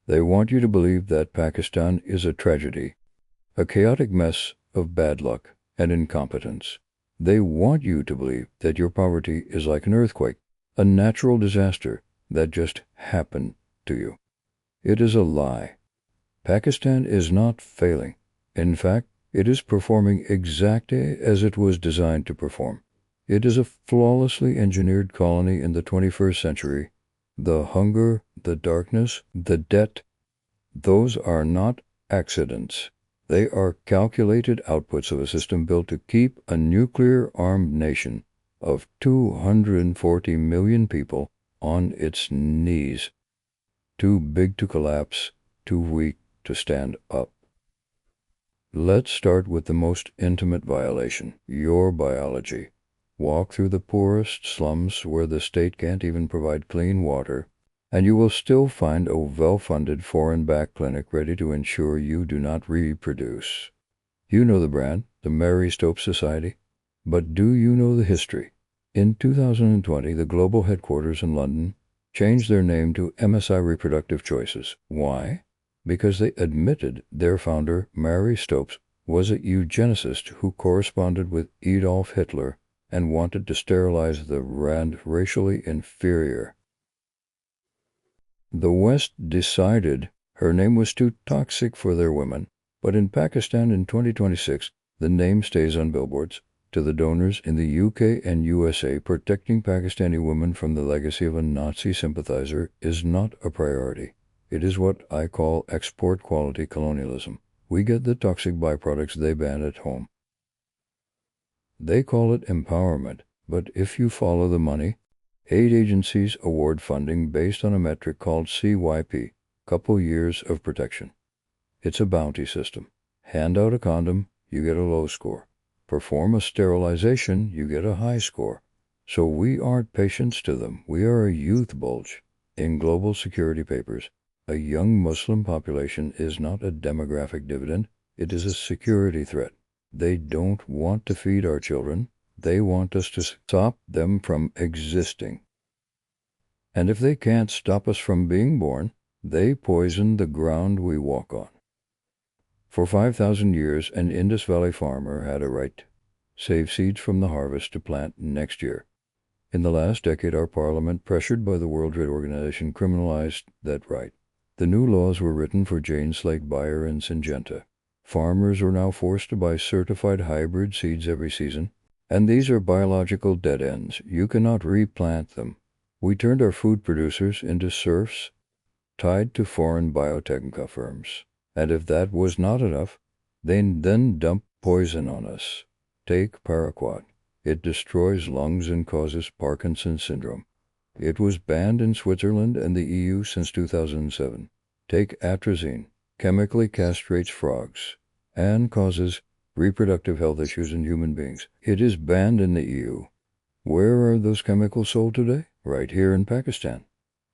They want you to believe that Pakistan is a tragedy, a chaotic mess of bad luck and incompetence. They want you to believe that your poverty is like an earthquake, a natural disaster that just happened to you. It is a lie. Pakistan is not failing. In fact, it is performing exactly as it was designed to perform. It is a flawlessly engineered colony in the 21st century. The hunger, the darkness, the debt, those are not accidents. They are calculated outputs of a system built to keep a nuclear-armed nation of 240 million people on its knees. Too big to collapse, too weak to stand up. Let's start with the most intimate violation, your biology. Walk through the poorest slums where the state can't even provide clean water, and you will still find a well-funded foreign-backed clinic ready to ensure you do not reproduce. You know the brand, the Mary Stopes Society. But do you know the history? In 2020, the global headquarters in London changed their name to MSI Reproductive Choices. Why? Because they admitted their founder, Mary Stopes, was a eugenicist who corresponded with Adolf Hitler and wanted to sterilize the racially inferior. The West decided her name was too toxic for their women, but in Pakistan in 2026, the name stays on billboards. To the donors in the UK and USA, protecting Pakistani women from the legacy of a Nazi sympathizer is not a priority. It is what I call export quality colonialism. We get the toxic byproducts they ban at home. They call it empowerment, but if you follow the money, aid agencies award funding based on a metric called CYP, couple years of protection. It's a bounty system. Hand out a condom, you get a low score. Perform a sterilization, you get a high score. So we aren't patients to them. We are a youth bulge. In global security papers, a young Muslim population is not a demographic dividend. It is a security threat. They don't want to feed our children. They want us to stop them from existing. And if they can't stop us from being born, they poison the ground we walk on. For 5,000 years, an Indus Valley farmer had a right to save seeds from the harvest to plant next year. In the last decade, our parliament, pressured by the World Trade Organization, criminalized that right. The new laws were written for Jane Slate Bayer and Syngenta. Farmers are now forced to buy certified hybrid seeds every season, and these are biological dead ends. You cannot replant them. We turned our food producers into serfs tied to foreign biotech firms. And if that was not enough, they then dump poison on us. Take paraquat. It destroys lungs and causes Parkinson's syndrome. It was banned in Switzerland and the EU since 2007. Take atrazine. Chemically castrates frogs and causes reproductive health issues in human beings. It is banned in the EU. Where are those chemicals sold today? Right here in Pakistan.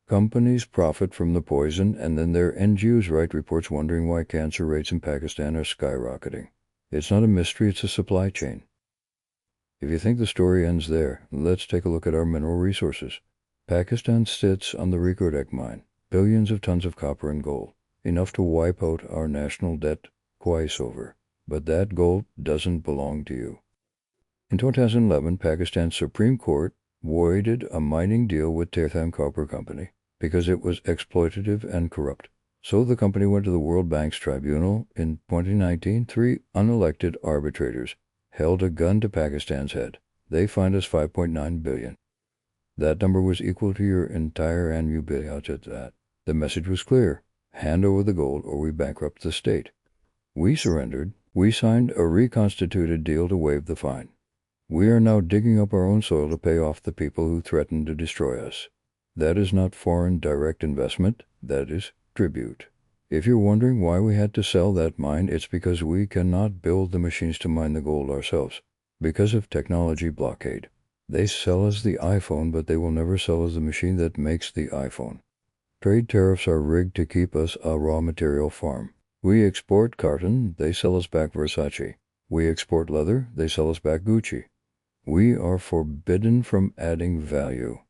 Companies profit from the poison, and then their NGOs write reports wondering why cancer rates in Pakistan are skyrocketing. It's not a mystery, it's a supply chain. If you think the story ends there, let's take a look at our mineral resources. Pakistan sits on the Rikodek mine, billions of tons of copper and gold, enough to wipe out our national debt twice over. But that gold doesn't belong to you. In 2011, Pakistan's Supreme Court voided a mining deal with Tirthan Copper Company because it was exploitative and corrupt. So the company went to the World Bank's tribunal. In 2019, 3 unelected arbitrators held a gun to Pakistan's head. They fined us $5.9 billion. That number was equal to your entire annual budget. The message was clear. Hand over the gold or we bankrupt the state. We surrendered. We signed a reconstituted deal to waive the fine. We are now digging up our own soil to pay off the people who threatened to destroy us. That is not foreign direct investment. That is tribute. If you're wondering why we had to sell that mine, it's because we cannot build the machines to mine the gold ourselves. Because of technology blockade. They sell us the iPhone, but they will never sell us the machine that makes the iPhone. Trade tariffs are rigged to keep us a raw material farm. We export cotton, they sell us back Versace. We export leather, they sell us back Gucci. We are forbidden from adding value.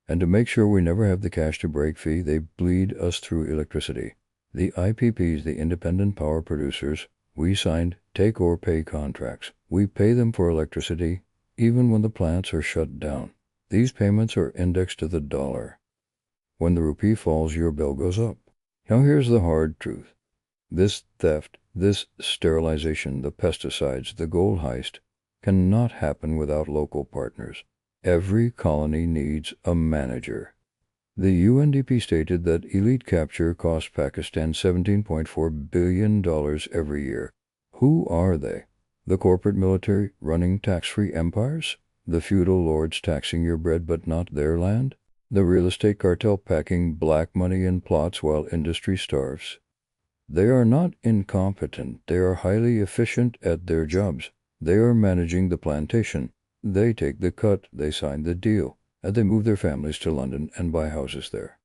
And to make sure we never have the cash to break fee, they bleed us through electricity. The IPPs, the independent power producers, we signed take-or-pay contracts. We pay them for electricity, even when the plants are shut down. These payments are indexed to the dollar. When the rupee falls, your bill goes up. Now here's the hard truth. This theft, this sterilization, the pesticides, the gold heist, cannot happen without local partners. Every colony needs a manager. The UNDP stated that elite capture costs Pakistan $17.4 billion every year. Who are they? The corporate military running tax-free empires? The feudal lords taxing your bread but not their land? The real estate cartel packing black money in plots while industry starves? They are not incompetent. They are highly efficient at their jobs. They are managing the plantation. They take the cut. They sign the deal. And they move their families to London and buy houses there.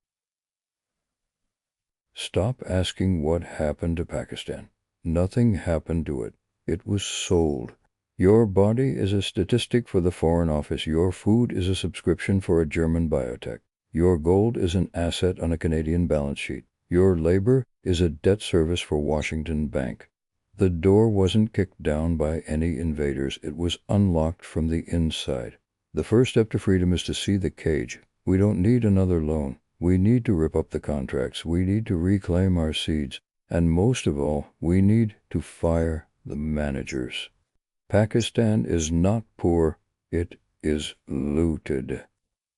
Stop asking what happened to Pakistan. Nothing happened to it. It was sold. Your body is a statistic for the Foreign Office. Your food is a subscription for a German biotech. Your gold is an asset on a Canadian balance sheet. Your labor is a debt service for Washington Bank. The door wasn't kicked down by any invaders. It was unlocked from the inside. The first step to freedom is to see the cage. We don't need another loan. We need to rip up the contracts. We need to reclaim our seeds. And most of all, we need to fire the managers. Pakistan is not poor. It is looted.